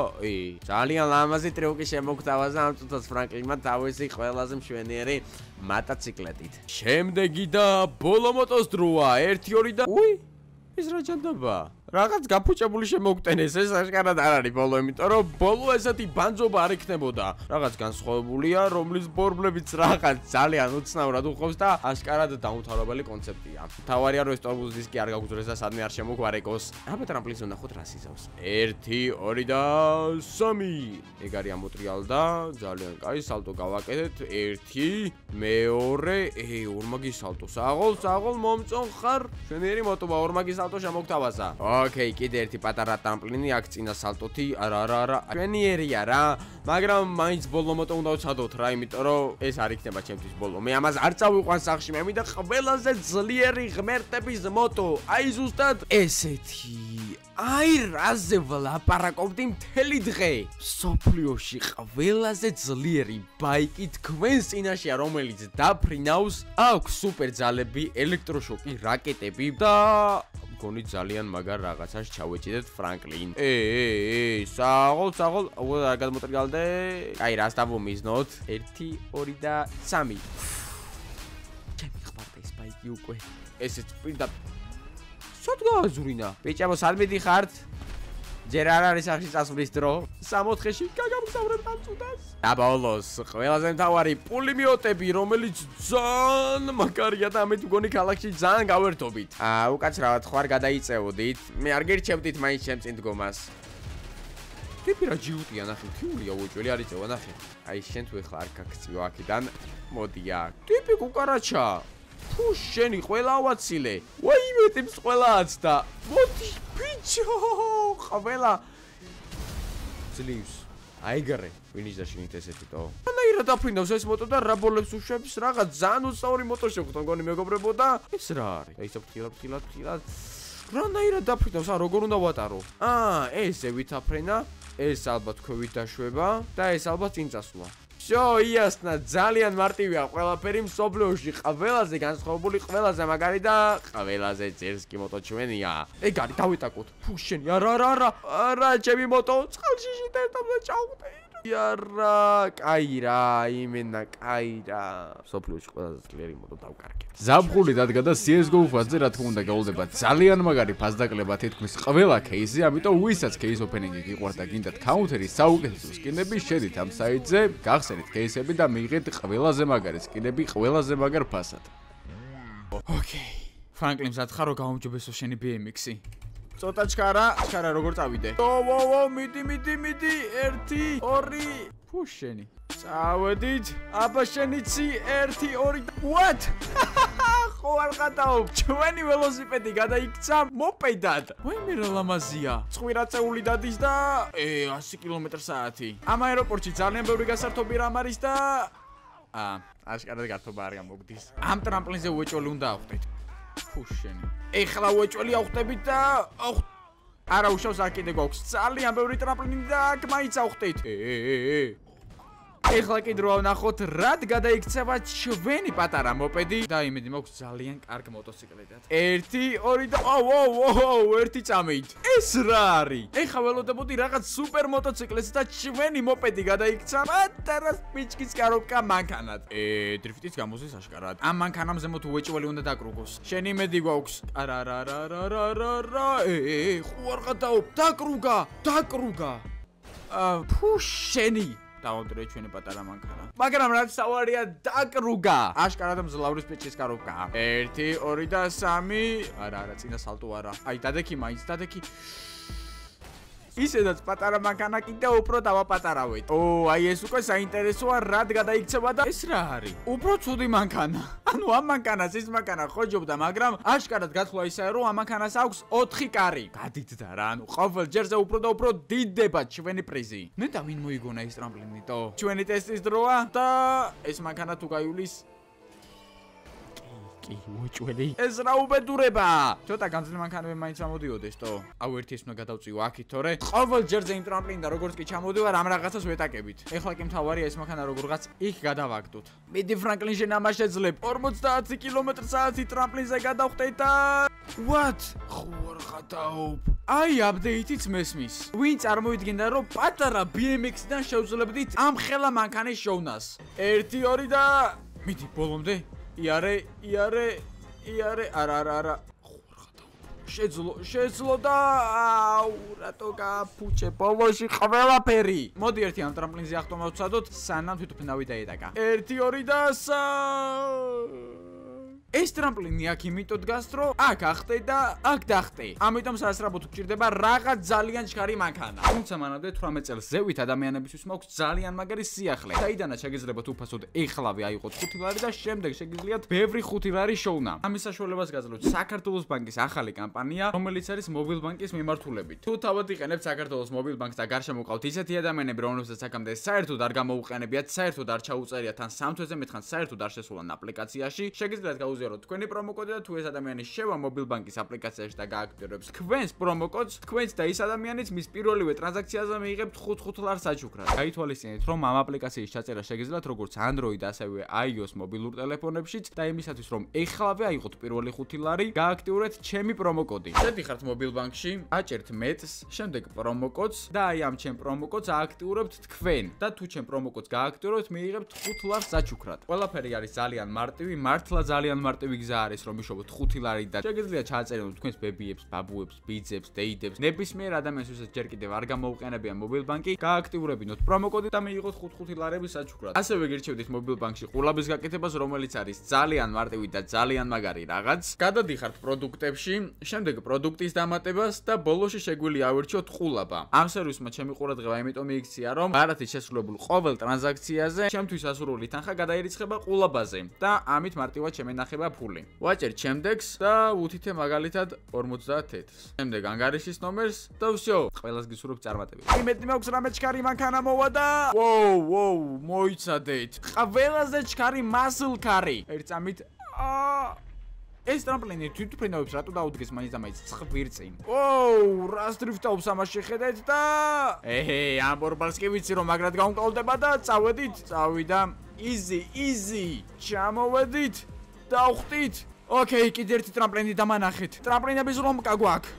ძალიან ლამაზი ტრიუკი შემოგთავაზა ამ წუთას ფრანკლინმა თავისი ყველაზე მშვენიერი მოტოციკლეტით. შემდეგი და ბოლო მოტოს დროა. 1 2 და ეს რა ჯანდაბა? რაღაც გაფუჭებული შემოგტენეს, ეს აშკარად არ არის ბოლო, იმიტომ რომ ბოლო ესეთი ბანძობა არ იქნებოდა. რაღაც განსხვავებულია, რომლის ბორბლებიც რაღაც ძალიან უცნაურად უხობს და აშკარად დაუმთავრებელი კონცეფტია. თავარია რომ ეს ტორბუზ დისკი არ გაგვძრეს და სადმე არ შემოგვარეკოს. აბა ტრამპლინს ნახოთ რა სიზავს. 1 2 და 3. ეგ არის ამოტრიალ და ძალიან კაი სალტო გავაკეთეთ. 1 2 ორმაგი სალტო. საღოლ მომწონ ხარ. შენერი მოტოვა ორმაგი სალტო შემოგთავაზა. ოკეი, კიდე ერთი პატარა ტრამპლინი აქ წინა სალტოთი. არა. შვენიერია რა. მაგრამ მაინც ბოლო მოტო უნდა ვცადოთ რა, იმიტომ რომ ეს არ იქნება ჩემთვის ბოლო. მე ამას არ წავიყვან სახლში, მე მინდა ყველაზე ძლიერი ღმერთების მოტო. აი ზუსტად ესეთი. აი რაზე ვლაპარაკობდი მთელი დღე. სოფლიოში ყველაზე ძლიერი ბაიკი თქვენს წინაშეა, რომელიც დაფრინავს, აქვს სუპერ ძალები, ელექტროშოკი, რაკეტები და მგონი ძალიან მაგარ რაღაცას ჩავეჭიდეთ ფრანკლინ. საღოლ, რა გადმოტრიალდე? აი, რას დავუმიზნოთ? 1, 2 და 3. ჩემი ხმარდა ეს ბაიგი უკვე. ესეც პირდა სად გააზურინა? ბიჭებო, სად მიდიხართ? ჯერ არ არის სახში წასვლის დრო. 64-ში გაგამგზავრებ დამწუდას. და ბოლოს, ყველაზე მთავარი პულიმიოტები, რომელიც ძალიან მაგარია და ამით მგონი ქალაქში ძალიან გავერთობით. უკაცრავად ხوار გადაიწევდით. მე არ გერჩევდით მაინც ჩემ წინ დგომას. ტიპი რა ჯიუტია, ნახე, თიულია უჭველი არ იწევა, ნახე. აი შენ თუ ეხლა არ გაქციო აქედან, მოდი აქ. ტიპი კუკარაჩა. ფუ შენი ყველა ავაცილე. ვაიმე ტიპს ყველა აცდა. მოდი ბიჭო, ყველა ძლივს. აიგარე, ვინის და შენით ესეთო. რანაირად აფრინავს ეს მოტო და რა ბოლებს უშვებს, რაღაც ძალიან უცნაური მოტო შეგვთ, მგონი მეგობრებო და ეს რა არის? აი საფრთხილად. რანაირად აფრინავს, როგორ უნდა ვატარო? ესე ვითაფრენა, ეს ალბათ ქვევით დაშვება და ეს ალბათ წინ წასვლა. იასნა, ძალიან მარტივია ყველაფერი მსოფლიოში, ყველაზე განსხვავებული, ყველაზე მაგარი და ყველაზე ძერსკი მოტო ჩვენია. ეგ არის, დავიტაკოთ. ფუ შენი, არა, ჩემი მოტო, წყალში შეტევდა ჩავხტე. კაი რა, იმენა, კაი რა. მსოფლიოში ყველაზე ძლიერი მოტო დავკარგე. ზაფხული დადგა და CS:GO ფაზზე რა თქმა უნდა გაულდება ძალიან მაგარი ფაზდაკლება თითქმის ყველა кейსზე, ამიტომ ვისაც кейს ოპენინგი გიყვარდა გინდათ კაუნტერის საუკეთესო სკინები, შედით ამ საიტზე, გახსენით кейსები და მიიღეთ ყველაზე მაგარი სკინები ყველაზე მაგარ ფასად. ოკეი. ფრანკლინ მზადხარო გაუმჯობესო შენი BMX-ი. ცოტა ჩქარა როგორ წავიდე? მიდი 1 2 ფუ შენი. წავედით. აბა შენიცი 1 2 What? ხო არ გადაობ. ჩვენი ველოსიპედი გადაიქცა მოპედად. ვაიმე რა ლამაზია. წვირაწეული დადის და 100 კმ/სთ. ამ აეროპორტში ძალიან ბევრი გასართობი რამ არის და აშკარად გართობა არ გამოგდის. ამ ტრამპლინზე უეჭველი უნდა ავხდეთ. ფუ შენი. ეხლა უეჭველი ავხდებით და არა უშავს არ კიდე გვაქვს ძალიან ბევრი ტრამპლინი და აქ მაინც ავხდით. ეხლა კი დრო ვნახოთ რად გადაიქცევა ჩვენი პატარა მოპედი და იმედი მაქვს ძალიან კარგ მოტოციკლედად. 1 2 და ერთი წამით. ეს რა არის? ეხლა ველოდებოდი რაღაც სუპერ მოტოციკლს და ჩვენი მოპედი გადაიქცა პატარა სპიჩკის კარობკა მანქანად. დრიფტის გამოსის აშკარად. ამ მანქანამ ზემოთ უეჭველი უნდა დაკრუგოს. შენი იმედი გვაქვს. არა. ხო არ გადაობ. დაკრუგა. ფუ შენი. დაუნდრე ჩვენი პატარა მანქანა. მაგრამ რაც სავარია დაკრუგა. აშკარად მძლავრი სპიჩის კარობკა. 1 2 და 3. არა, წინა სალტო არა. აი, დადექი მაინც, დადექი. ისედაც პატარა მანქანა კიდე უფრო დავაპატარავეთ. აი ეს უკვე საინტერესოა, რად გადაიქცევა და ეს რა არის? უფრო ცუდი მანქანა. ანუ ამ მანქანას ის მანქანა ხოჯობდა, მაგრამ აშკარად გათვლა ისაა, რომ ამ მანქანას აქვს 4 კარი. გადიდდა რა, ანუ ყოველ ჯერზე უფრო და უფრო დიდდება ჩვენი პრიზი. მე და ვინ მოიგონა ეს ტრამპლინიტო? ჩვენი ტესტის დროა და ეს მანქანა თუ გაივლის კი, უეჭველი. ეს რა უბედურება? ცოტა განძილი მანქანები მაინც ამოდიოდეს, თო? აუ ერთი ეს უნდა გადავწიო აქით, თორე ყოველ ჯერზე იმ ტრამპლინიდან როგორც კი ჩამოდივარ, ამ რაღაცას ვეტაკებით. ეხლა კი მთავარია ეს მანქანა როგორღაც იქ გადავაგდოთ. მიდი ფრანკლინ შენ ამას შეძლებ. 50 კმ/სთ ტრამპლინზე გადავხტე და What? ხო არ გადაობ. აი აპდეიტიც მესმის. ვინ წარმოვიდგენდა რომ პატარა BMX-დან შევძლებდით ამ ხელა მანქანის შოვნას. 1 2 და მიდი ბოლომდე. იარე. არა. შეძლო და რატო გაფუჭე ბოლოში ყველაფერი. მოდი ერთი ამ ტრამპლინზე ახტომა ვცადოთ, სანამ თვითოფნავი დაედაკა. 1 2 და 3. ეს ტრამპლინი აქ იმიტომ დგას, რომ აქ ახტე და აქ დახტე. ამიტომ სასწრაფოდ გვჭირდება რაღაც ძალიან ჩქარი მანქანა. თუმცა მანამდე 18 წელს ზევით ადამიანებისთვის მაქვს ძალიან მაგარი სიახლე. საიდანაც შეგიძლიათ უფასოდ ეხლავე აიღოთ 5 ლარი და შემდეგ შეგიძლიათ ბევრი 5 ლარი შოვნა. ამის საშუალებას გაძლევთ საქართველოს ბანკის ახალი კამპანია, რომელიც არის მობილ ბანკის მიმართულებით. თუ თავად იყენებთ საქართველოს მობილ ბანკს და გარშემო ყავთ ისეთი ადამიანები, რომლებსაც აქამდე საერთოდ არ გამოუყენებიათ, საერთოდ არ ჩაუწერიათ ან სამ თვეზე მეტხანს საერთოდ არ შესულან აპლიკაციაში, შეგიძლიათ გაუზიაროთ გაუზიაროთ თქვენი პრომოკოდი და თუ ეს ადამიანი შევა მობილბანკის აპლიკაციაში და გააქტიურებს თქვენს პრომოკოდს, თქვენც და ის ადამიანიც მის პირველივე ტრანზაქციაზე მიიღებთ 5 ლარს საჩუქრად. გაითვალისწინეთ, რომ ამ აპლიკაციის ჩაწერა შეგიძლიათ როგორც Android, ასევე iOS მობილურ ტელეფონებშიც და იმისათვის, რომ ეხლავე აიღოთ პირველი 5 ლარი, გააქტიურეთ ჩემი პრომოკოდი. შედიხართ მობილბანკში, აჭერთ მეტს, შემდეგ პრომოკოდს და აი ამ ჩემ პრომოკოდს ააქტიურებთ თქვენ და თუ ჩემ პრომოკოდს გააქტიურებთ, მიიღებთ 5 ლარს საჩუქრად. ყველაფერი არის ძალიან მარტივი, მართლა ძალიან მარტივი გზა არის, რომ იშოვოთ 5 ლარი და შეგიძლიათ ჩააწეროთ თქვენს ბებიებს, ბაბუებს, ბიძებს, დეიდებს, ნებისმიერ ადამიანს, ვისაც ჯერ კიდევ არ გამოუყენებია მობილბანკი, გააქტიურებინოთ პრომოკოდი და მიიღოთ 5 ლარების საჩუქრად. ასევე გირჩევდით მობილბანკში ყურლაბის გაკეთებას, რომელიც არის ძალიან მარტივი და ძალიან მაგარი რაღაც. გადადიხართ პროდუქტებში, შემდეგ პროდუქტის დამატებას და ბოლოში შეგვიძლია ავირჩიოთ ყულაბა. ამ სერვისმა ჩემი ყურადღება იმიტომ მიიქცია, რომ ბარათით შესრულებულ ყოველ ტრანზაქციაზე ჩემთვის ასურული თანხა გადაირიცხება ყულაბაზე და ამით მარტივად შემენახება ფული. ვაჭერთ შემდეგს და უთითე მაგალითად 50 თეთრს. შემდეგ ანგარიშის ნომერს და всё. ყველას გისურვებ წარმატებით. იმედი მაქვს რამე ჩქარი მანქანა მოვა და ვოუ, მოიცადეთ. ყველაზე ჩქარი muscle car-ი. ერთ წამით ეს ტრამპლინი თვითფრინავებს რატო დაუდგეს მაინც და მაინც ხვირწინ. ვოუ, რას დრიფტავს ამაში ხედეთ და ამ ბორბალს კი ვიცი რომ მაგრად გავმკლავდება და წავედით, წავიდა. easy. ჩამოვედით, დავხვდით. ოკეი, კიდე ერთი ტრამპლინი დამანახეთ. ტრამპლინების რომკა გვაქვს.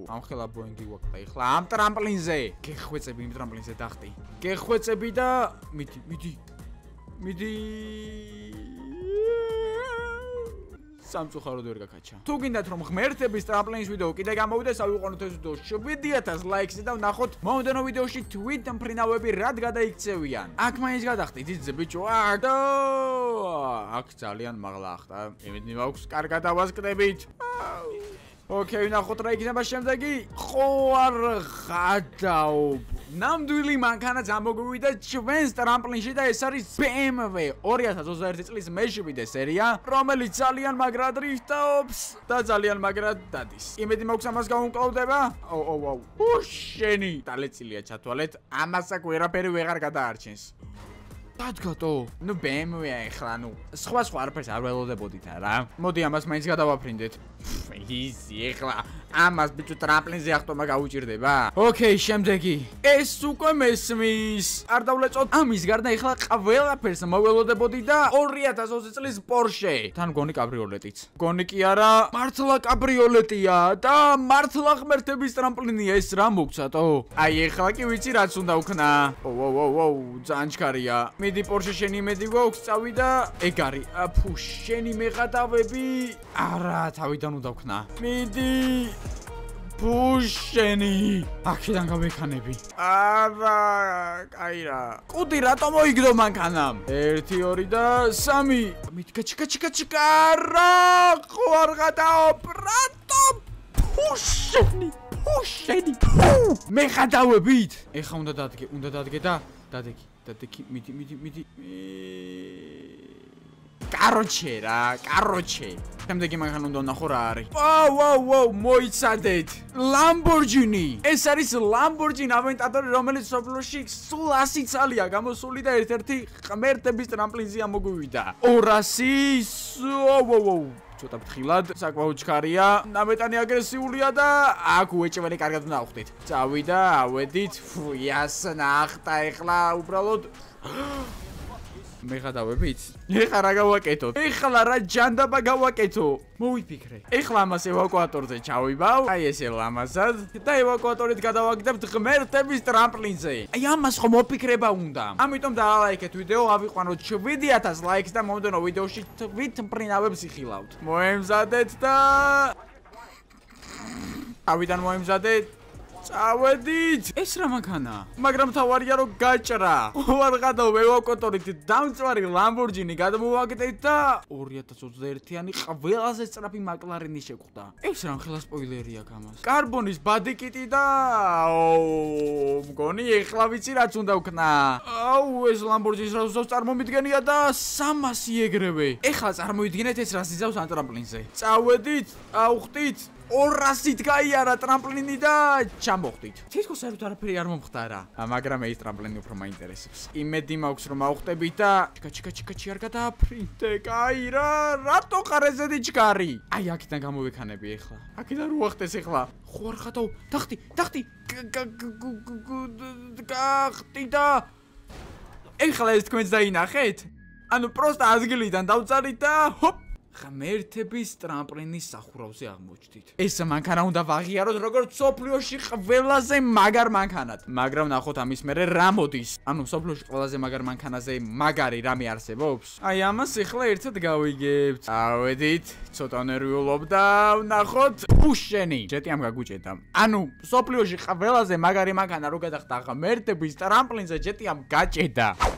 ამ ხელა ბოინგი გვაქვს და ეხლა ამ ტრამპლინზე. გეხვეწები იმ ტრამპლინზე დახტი. გეხვეწები და მიდი. სამწუხაროდ ვერ გაკაჩა. თუ გინდათ რომ ღმერთების ტრამპლინის ვიდეო კიდე გამოვიდეს, ავიყვანოთ ეს ვიდეო 7000 ლაიქს და ვნახოთ მომდენო ვიდეოში თვით მფრინავები რად გადაიქცევიან. აქ მაინც გადახტით იძე ბიჭო. აქ ძალიან მაღლა ახტა. იმედი მაქვს კარგად ავასკდებით. ოკეი, ვნახოთ რა იქნება შემდეგი. ხო არ გადაობ. ნამდვილი მანქანაც ამოგვივიდა ჩვენს ტრამპლინში და ეს არის BMW 2021 წლის მე-7 სერია, რომელიც ძალიან მაგრად დრიფტობს და ძალიან მაგრად დადის. იმედი მაქვს ამას გავუმკლავდება. შენი დალეცილია ჩათვალეთ, ამას აქ ვერაფერი ვეღარ გადაარჩენს. დადგატო. ნუ BMW-ა ეხლა, სხვა არაფერს არ ველოდებოდით არა. მოდი ამას მაინც გადავაფრინდეთ. ისი ეხლა ამას ბიჭო ტრამპლინზე ახტომა გაუჭირდება. ოკეი, შემდეგი. ეს უკვე მესმის. არ დავლეწოთ ამის გარდა ეხლა ყველაფერს მოველოდებოდი და 2020 წლის Porsche. თან გონი კაბრიოლეტიც. გონი კი არა, მართლა კაბრიოლეტია და მართლა ღმერთების ტრამპლინია ეს რა მოგცატო. აი ეხლა კი ვიცი რაც უნდა ვქნა. ძალიან ჩქარია. მიდი Porsche შენი იმედი გვაქვს წავიდა. ეგ არის. შენი მეღადავები. არა, თავიდან უნდა ვქნა. მიდი შენი აქედან გამექანები. არა, კაი რა. კუდი რატომ მოიგდო მანქანამ? 1 2 და 3. მიდი გაჩიკა. რა, ხო არ გადაობ. რატომ? შენი. მეღადავებით. ეხა უნდა დადგე და დადეგი. მიდი. კაროჩე. შემდეგი მანქანა უნდა ვნახო რა არის. ვაუ, მოიცადეთ. Lamborghini. ეს არის Lamborghini Aventador, რომელიც სოფლოში სულ 100 წელია გამოსული და ერთ-ერთი ღმერთების ტრამპლინზე ამოგვივიდა. 200. ცოტა ფრთხილად, საკმაოდ ჩქარია, ნამეტანი აგრესიულია და აქ უეჭველი კარგად უნდა ავხდით. წავიდა, ავედით, იასნახტა ეხლა უბრალოდ მეღადავებით? ეხლა რა გავაკეთოთ? ეხლა რა ჯანდაბა გავაკეთო? მოვიფიქრე. ეხლა ამას ევაკუატორზე ჩავიბავ, აი ესე ლამაზად და ევაკუატორით გადავაგდებთ ღმერთების ტრამპლინზე. აი ამას ხომ მოფიქრება უნდა. ამიტომ დაალაიქეთ ვიდეო, ავიყვანოთ 7000 ლაიქს და მომდენო ვიდეოში თვით მფრინავებს იხილავთ. მოემზადეთ და ავიდან მოემზადეთ. წავედით. ეს რა მანქანა? მაგრამ თავარია რომ გაჭრა. ვარ გადავ ევაკუატორით დამწვარი Lamborghini გადმოვაგდეთ და 2021-იანი ყველაზე სწრაფი McLaren-ი შეხვდა. ეს რა ხელა სპოილერია გამას. კარბონის ბადიკიტი და მგონი ეხლა ვიცი რაც უნდა ვქნა. ეს Lamborghini-ს რა უსავს წარმომიდგენია და 300 ეგრევე. ეხლა წარმოიდგინეთ ეს რას იზავს ამ ტრამპლინზე. წავედით, ავხდით 200-ით გაიარა ტრამპლინი და ჩამოხდით. თითქოს არაფერი არ მომხდარა. მაგრამ ეს ტრამპლინი უფრო მაინტერესებს. იმედი მაქვს რომ ავხდებით და ჩიკა არ გადააფრინდე. კაი რა, რატო ხარ ესეთი ჩქარი? აი აქიდან გამოვიქანები ახლა. აქიდან რო ახდეს ახლა. ხო არ ხატო, დახტი. გახტი და ეხლა ეს თქვენს დაინახეთ? ანუ პროსტა ადგილიდან დავწარით და ჰოპ ღმერთების ტრამპლინის სახურავზე აღმოჩნდით. ეს მანქანა უნდა ვაღიაროთ როგორც სოფლიოში ყველაზე მაგარ მანქანად. მაგრამ ნახოთ ამის მერე რა მოდის. ანუ სოფლიოში ყველაზე მაგარ მანქანაზე მაგარი რამე არსებობს? აი ამას ახლა ერთად გავიგებთ. ავედით, ცოტა ნერვიულობ და ვნახოთ ფუშენი. ჯეტი ამ გაგუჭედა. ანუ სოფლიოში ყველაზე მაგარი მანქანა რო გადახდა ღმერთების ტრამპლინზე ჯეტი ამ გაჭედა.